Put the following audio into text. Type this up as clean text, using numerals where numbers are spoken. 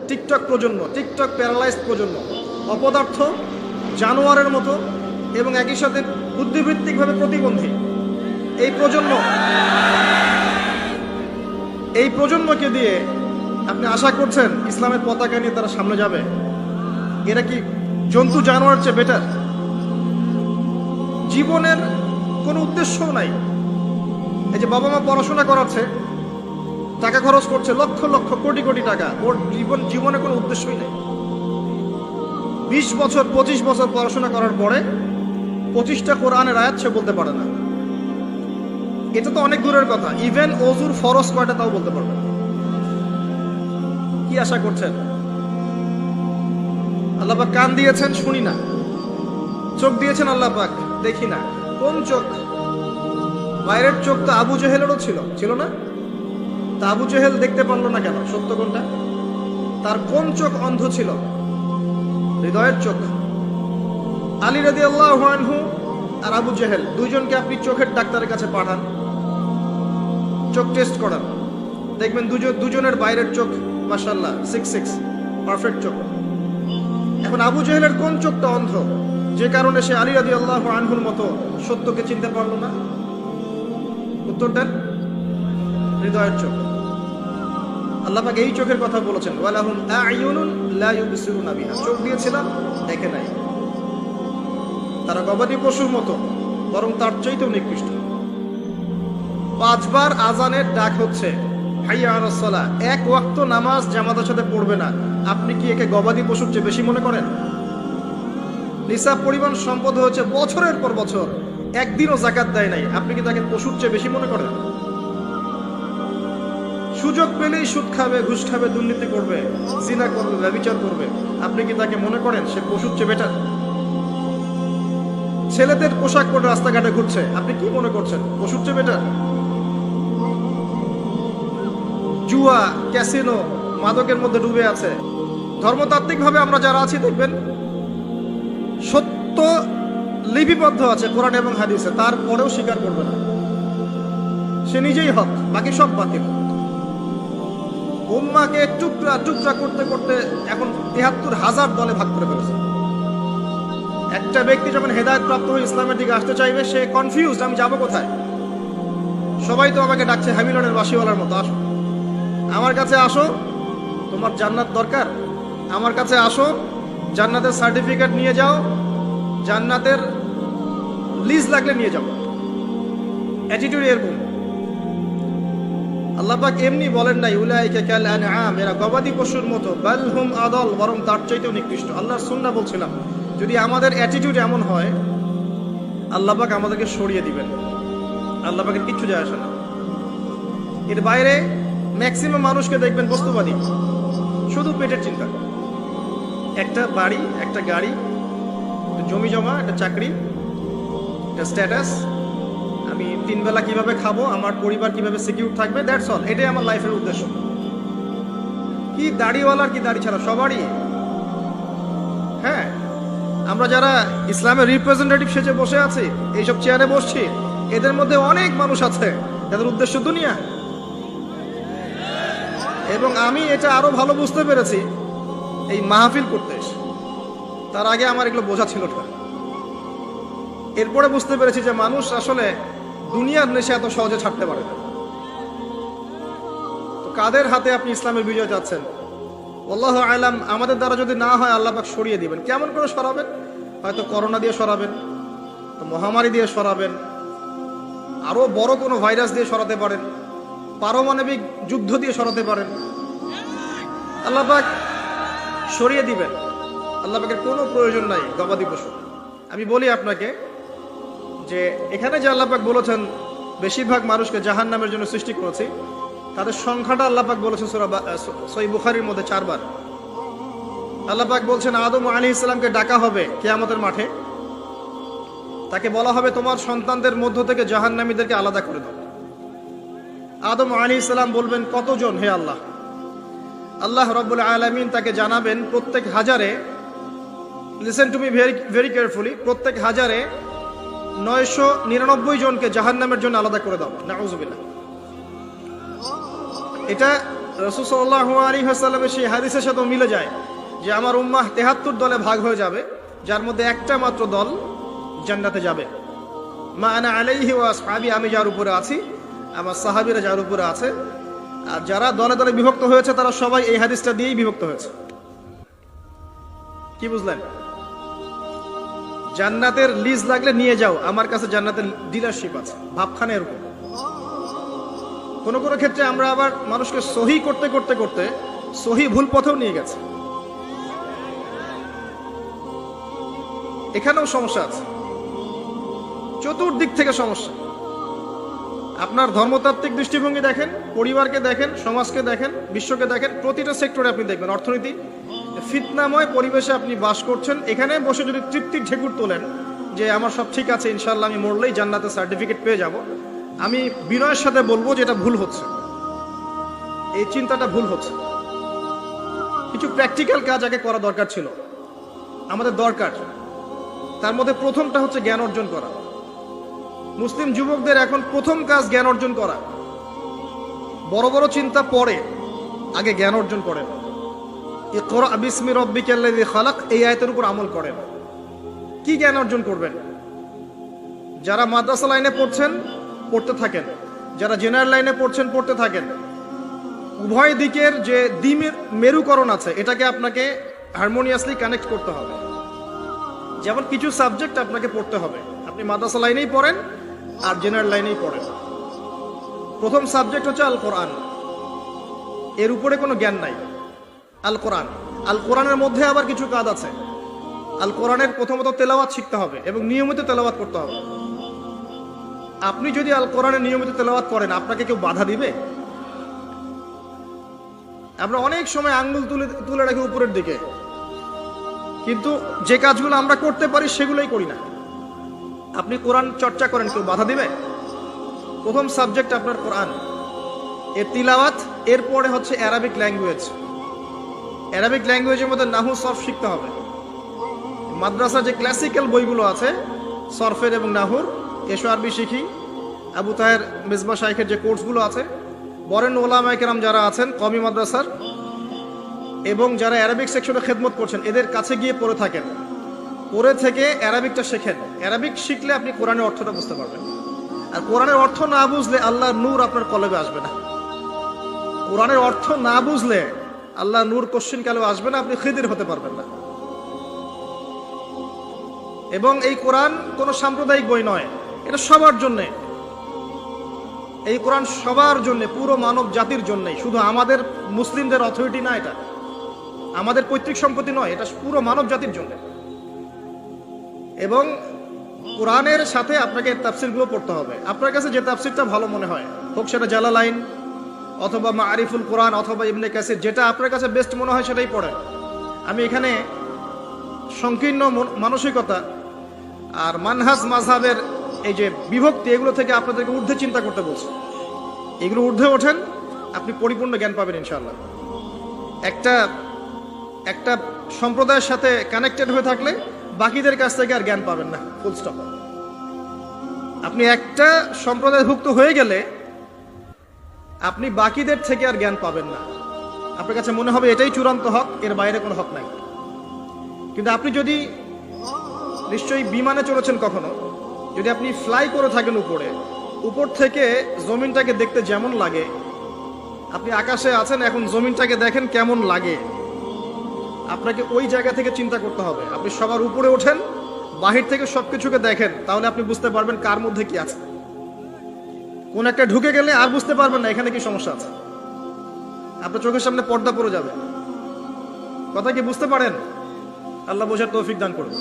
TikTok প্রজন্ম, TikTok paralysed প্রজন্ম, অপদার্থ, জানোয়ারের মতো এবং একই সাথে বুদ্ধিবৃত্তিকভাবে প্রতিবন্ধী এই প্রজন্মকে দিয়ে আপনি আশা করছেন ইসলামের পতাকা নিয়ে তারা সামনে যাবে? এরা কি জন্তু জানোয়ার চেয়ে বেটার? জীবনের কোনো উদ্দেশ্যও নাই। এই যে বাবা মা পড়াশোনা করাচ্ছে, টাকা খরচ করছে, লক্ষ লক্ষ কোটি কোটি টাকা, ওর জীবনে কোনো উদ্দেশ্যই নেই। 20 বছর 25 বছর পড়াশোনা করার পরে 25টা কোরআনের আয়াত সে বলতে পারে না। এটা তো অনেক দূরের কথা, ইভেন ওযুর ফরজ কয়টা তাও বলতে পারবে না। কি আশা করছেন? আল্লাহ পাক কান দিয়েছেন, শুনি না। চোখ দিয়েছেন আল্লাহ পাক, দেখি না। কোন চোখ? বাইরের চোখ তো আবু জেহেলেরও ছিল না? তা আবু জেহেল দেখতে পারলো না কেন? সত্য কোনটা? তার কোন চোখ অন্ধ ছিল? হৃদয়ের চোখ। আলী রাদিয়াল্লাহু আনহু আর আবু জেহেল দুইজনকে আপনি চোখের ডাক্তারের কাছে পাঠান, চোখ টেস্ট করান, দেখবেন দুজনের বাইরের চোখ মাশাআল্লাহ 6 পারফেক্ট চোখ। এখন আবু জেহেলের কোন চোখটা অন্ধ, যে কারণে সে আলী রাদিয়াল্লাহু আনহুর মতো সত্যকে চিনতে পারলো না? উত্তর দেন। হৃদয়ের চোখ। আল্লাহ পাক এই চোখের কথা বলেছেন, ওয়ালাহুম আ'য়ুনুন লা ইউবসিরুনা বিহা। চোখ দিয়েছিলাম, দেখে নাই। তারা গবাদি পশুর মতো, বরং তার চাইতেও নিকৃষ্ট। 5 বার আজানের ডাক হচ্ছে, হাইয়া আলাস সালাহ। এক ওয়াক্ত নামাজ জামাতের সাথে পড়বে না, আপনি কি একে গবাদি পশুর চেয়ে বেশি মনে করেন? নিসাব পরিমাণ সম্পদ হয়েছে বছরের পর বছর, একদিনও যাকাত দেয় নাই, আপনি কি তাকে পশুর চেয়ে বেশি মনে করেন? সুযোগ পেলেই সুদ খাবে, ঘুষ খাবে, দুর্নীতি করবে, জিনা করবে, ব্যভিচার করবে, আপনি কি তাকে মনে করেন সে পশুর চেয়ে বেটার? ছেলেদের পোশাক পরে রাস্তাঘাটে ঘুরছে, আপনি কি মনে করছেন পশুর চেয়ে বেটার? জুয়া, ক্যাসিনো, মাদকের মধ্যে ডুবে আছে। ধর্মতাত্ত্বিক ভাবে আমরা যারা আছি দেখবেন সত্য লিপিবদ্ধ আছে কোরআন এবং হাদিসে, তারপরেও স্বীকার করবে না। সে নিজেই হক, বাকি সব বাতিল। উম্মাকে টুকরা টুকরা করতে করতে এখন ৭৩,০০০ দলে ভাগ করে ফেলেছে। একটা ব্যক্তি যখন হেদায়েত প্রাপ্ত হয়ে ইসলামের দিকে আসতে চাইবে, সে কনফিউজ, আমি যাব কোথায়? সবাই তো আমাকে ডাকছে হ্যামিলনের বাসিওয়ালার মতো, আসো আমার কাছে, আসো তোমার জান্নাত দরকার, আমার কাছে আসো, জান্নাতের সার্টিফিকেট নিয়ে যাও, জান্নাতের লিজ লাগলে নিয়ে যাও। অ্যাটিটিউড এরকম। আল্লাহ পাক এমনি বলেন নাই উলাইকা কাল আনআম, এরা গবাদি পশুর মতো, বাল হুম আদল, বরং তার চাইতেও নিকৃষ্ট। আল্লাহর সুন্নাহ বলছিলাম, যদি আমাদের অ্যাটিটিউড এমন হয়, আল্লাহ পাক আমাদেরকে সরিয়ে দিবেন। আল্লাহ পাকের কিচ্ছু যায় আসে না। এর বাইরে ম্যাক্সিমাম মানুষকে দেখবেন বস্তুবাদী, শুধু পেটের চিন্তা। একটা বাড়ি, একটা গাড়ি, একটা জমি জমা, একটা চাকরি, একটা স্ট্যাটাস, আমি 3 বেলা কিভাবে খাবো, আমার পরিবার কিভাবে সিকিউর থাকবে, দ্যাটস অল। এটাই আমার লাইফের উদ্দেশ্য। কি দাড়িওয়ালার কি দাড়ি ছাড়া, সবারই। হ্যাঁ, আমরা যারা ইসলামের রিপ্রেজেন্টেটিভ সেজে বসে আছি, এইসব চেয়ারে বসছি, এদের মধ্যে অনেক মানুষ আছে যাদের উদ্দেশ্য দুনিয়া। এবং আমি এটা আরো ভালো বুঝতে পেরেছি এই মাহফিল করতে এসে। তার আগে আমার এগুলো বোঝা ছিল না। এরপরে বুঝতে পেরেছি যে মানুষ আসলে দুনিয়ার নেশা এত সহজে ছাড়তে পারে না। তো কাদের হাতে আপনি ইসলামের বিজয় চাচ্ছেন? আল্লাহু আ'লাম। আমাদের দ্বারা যদি না হয়, আল্লাহ পাক সরিয়ে দিবেন। কেমন করে সরাবেন? হয়তো করোনা দিয়ে সরাবেন, তো মহামারী দিয়ে সরাবেন, আরো বড় কোনো ভাইরাস দিয়ে সরাতে পারেন, পারমাণবিক যুদ্ধ দিয়ে সরাতে পারেন। আল্লাহ পাক সরিয়ে দিবেন। আল্লাহ পাকের কোনো প্রয়োজন নাই গবাদি পশু। আমি বলি আপনাকে যে এখানে যে আল্লাহ পাক বলেছেন বেশিরভাগ মানুষকে জাহান্নামের জন্য সৃষ্টি করেছি, তাদের সংখ্যাটা আল্লাহ পাক বলেছেন সূরা সহিহ বুখারীর মধ্যে 4 বার। আল্লাহ পাক বলছেন আদম আলাইহিস সালামকে ডাকা হবে কিয়ামতের মাঠে, তাকে বলা হবে তোমার সন্তানদের মধ্য থেকে জাহান্নামীদেরকে আলাদা করে দাও। আদম আলাইহিস সালাম বলবেন কতজন হে আল্লাহ? আল্লাহ রাব্বুল আলামিন তাকে জানাবেন প্রত্যেক হাজারে, listen to me very carefully, প্রত্যেক হাজারে 999 জনকে জাহান্নামের জন্য আলাদা করে দাও। নাউযুবিল্লাহ। এটা রাসূল সাল্লাল্লাহু আলাইহি ওয়াসাল্লামের সেই হাদিসের সাথে মিলে যায় যে আমার উম্মাহ ৭৩ দলে ভাগ হয়ে যাবে, যার মধ্যে একটা মাত্র দল জান্নাতে যাবে। মা আনা আলাইহি ওয়া আসহাবি, আমি যার উপরে আছি, আমার সাহাবীরা যার উপরে আছে। আর যারা দলে দলে বিভক্ত হয়েছে তারা সবাই এই হাদিসটা দিয়েই বিভক্ত হয়েছে। কি বুঝলেন? জান্নাতের লিজ লাগলে নিয়ে যাও, আমার কাছে জান্নাতের ডিলারশিপ আছে, ভাবখানে এরকম। কোন কোন ক্ষেত্রে আমরা আবার মানুষকে সহি করতে করতে করতে সহি ভুল পথেও নিয়ে গেছে, এখানেও সমস্যা আছে, চতুর্দিক থেকে সমস্যা। আপনার ধর্মতাত্ত্বিক দৃষ্টিভঙ্গি দেখেন, পরিবারকে দেখেন, সমাজকে দেখেন, বিশ্বকে দেখেন, প্রতিটা সেক্টরে আপনি দেখবেন অর্থনীতি, ফিতনাময় পরিবেশে আপনি বাস করছেন। এখানে বসে যদি তৃপ্তির ঢেকুর তোলেন যে আমার সব ঠিক আছে, ইনশাল্লাহ আমি মরলেই জান্নাতের সার্টিফিকেট পেয়ে যাব, আমি বিনয়ের সাথে বলবো যে এটা ভুল হচ্ছে, এই চিন্তাটা ভুল হচ্ছে। কিছু প্র্যাকটিক্যাল কাজ আগে করা দরকার ছিল, আমাদের দরকার। তার মধ্যে প্রথমটা হচ্ছে জ্ঞান অর্জন করা। মুসলিম যুবকদের এখন প্রথম কাজ জ্ঞান অর্জন করা। বড় বড় চিন্তা পরে, আগে জ্ঞান অর্জন করেন। ইকরা বিসমি রাব্বিকাল্লাযী খালাক, এই আয়াতের উপর আমল করেন। কি জ্ঞান অর্জন করবেন? যারা মাদ্রাসা লাইনে পড়ছেন পড়তে থাকেন, যারা জেনারেল লাইনে পড়ছেন পড়তে থাকেন। উভয় দিকের যে মেরুকরণ আছে এটাকে আপনাকে হারমোনিয়াসলি কানেক্ট করতে হবে। যেমন কিছু সাবজেক্ট আপনাকে পড়তে হবে, আপনি মাদ্রাসা লাইনেই পড়েন আর জেনারেল লাইনেই পড়েন। প্রথম সাবজেক্ট হচ্ছে আল কোরআন, এর উপরে কোনো জ্ঞান নাই। আল কোরআন, আল কোরআনের মধ্যে আবার কিছু কাজ আছে। আল কোরআনের প্রথমত তেলাওয়াত শিখতে হবে এবং নিয়মিত তেলাওয়াত করতে হবে। আপনি যদি আল কোরআনের নিয়মিত তেলাওয়াত করেন, আপনাকে কেউ বাধা দিবে? আমরা অনেক সময় আঙ্গুল তুলে রাখি উপরের দিকে, কিন্তু যে কাজগুলো আমরা করতে পারি সেগুলোই করি না। আপনি কোরআন চর্চা করেন, কেউ বাধা দিবে? প্রথম সাবজেক্ট আপনার কোরআন, এর তিলাওয়াত। এরপরে হচ্ছে অ্যারাবিক ল্যাঙ্গুয়েজ। অ্যারাবিক ল্যাঙ্গুয়েজের মধ্যে নাহু সরফ শিখতে হবে। মাদ্রাসা যে ক্লাসিক্যাল বইগুলো আছে সরফের এবং নাহুর, এসো আরবি শিখি, আবু তাহের মেজবা শাইখের যে কোর্সগুলো আছে, বরেন ওলামায়ে কেরাম যারা আছেন কওমি মাদ্রাসার এবং যারা অ্যারাবিক সেকশনে খেদমত করছেন, এদের কাছে গিয়ে পড়ে থাকেন, পড়ে থেকে অ্যারাবিকটা শেখেন। অ্যারাবিক শিখলে আপনি কোরআনের অর্থটা বুঝতে পারবেন। আর কোরআনের অর্থ না বুঝলে আল্লাহর নূর আপনার কলবে আসবে না। কোরআনের অর্থ না বুঝলে আল্লাহর নূর কোশ্চিন কালেও আসবে না, আপনি খিদির হতে পারবেন না। এবং এই কোরআন কোনো সাম্প্রদায়িক বই নয়, এটা সবার জন্যে। এই কোরআন সবার জন্য, পুরো মানব জাতির জন্যই, শুধু আমাদের মুসলিমদের অথরিটি না, এটা আমাদের পৈতৃক সম্পত্তি নয়, এটা পুরো মানব জাতির জন্য। এবং কোরআনের সাথে আপনাকে তাফসিরগুলো পড়তে হবে। আপনার কাছে যে তাফসিরটা ভালো মনে হয়, হোক সেটা জালালাইন অথবা মারিফুল কোরআন অথবা ইবনে কাসির, যেটা আপনার কাছে বেস্ট মনে হয় সেটাই পড়েন। আমি এখানে সংকীর্ণ মানসিকতা আর মানহাজ মাযহাবের এই যে বিভক্তি, এগুলো থেকে আপনাদেরকে ঊর্ধ্বে চিন্তা করতে বলছি। এগুলো ঊর্ধ্বে ওঠেন, আপনি পরিপূর্ণ জ্ঞান পাবেন ইনশাআল্লাহ। একটা সম্প্রদায়ের সাথে কানেক্টেড হয়ে থাকলে বাকিদের কাছ থেকে আর জ্ঞান পাবেন না, ফুল স্টপ। আপনি একটা সম্প্রদায়ভুক্ত হয়ে গেলে আপনি বাকিদের থেকে আর জ্ঞান পাবেন না। আপনার কাছে মনে হবে এটাই চূড়ান্ত হক, এর বাইরে কোনো হক নাই। কিন্তু আপনি যদি, নিশ্চয়ই বিমানে চলেছেন কখনো, যদি আপনি ফ্লাই করে থাকেন উপর থেকে জমিনটাকে দেখতে যেমন লাগে, আপনি আকাশে আছেন, এখন জমিনটাকে দেখেন কেমন লাগে, আপনাকে ওই জায়গা থেকে চিন্তা করতে হবে। আপনি সবার উপরে ওঠেন, বাহির থেকে সবকিছুকে দেখেন, তাহলে আপনি বুঝতে পারবেন কার মধ্যে কি আছে। কোন একটা ঢুকে গেলে আর বুঝতে পারবেন না এখানে কি সমস্যা আছে, আপনার চোখের সামনে পর্দা পড়ে যাবে। কথা কি বুঝতে পারেন? আল্লাহ বোঝার তৌফিক দান করুন।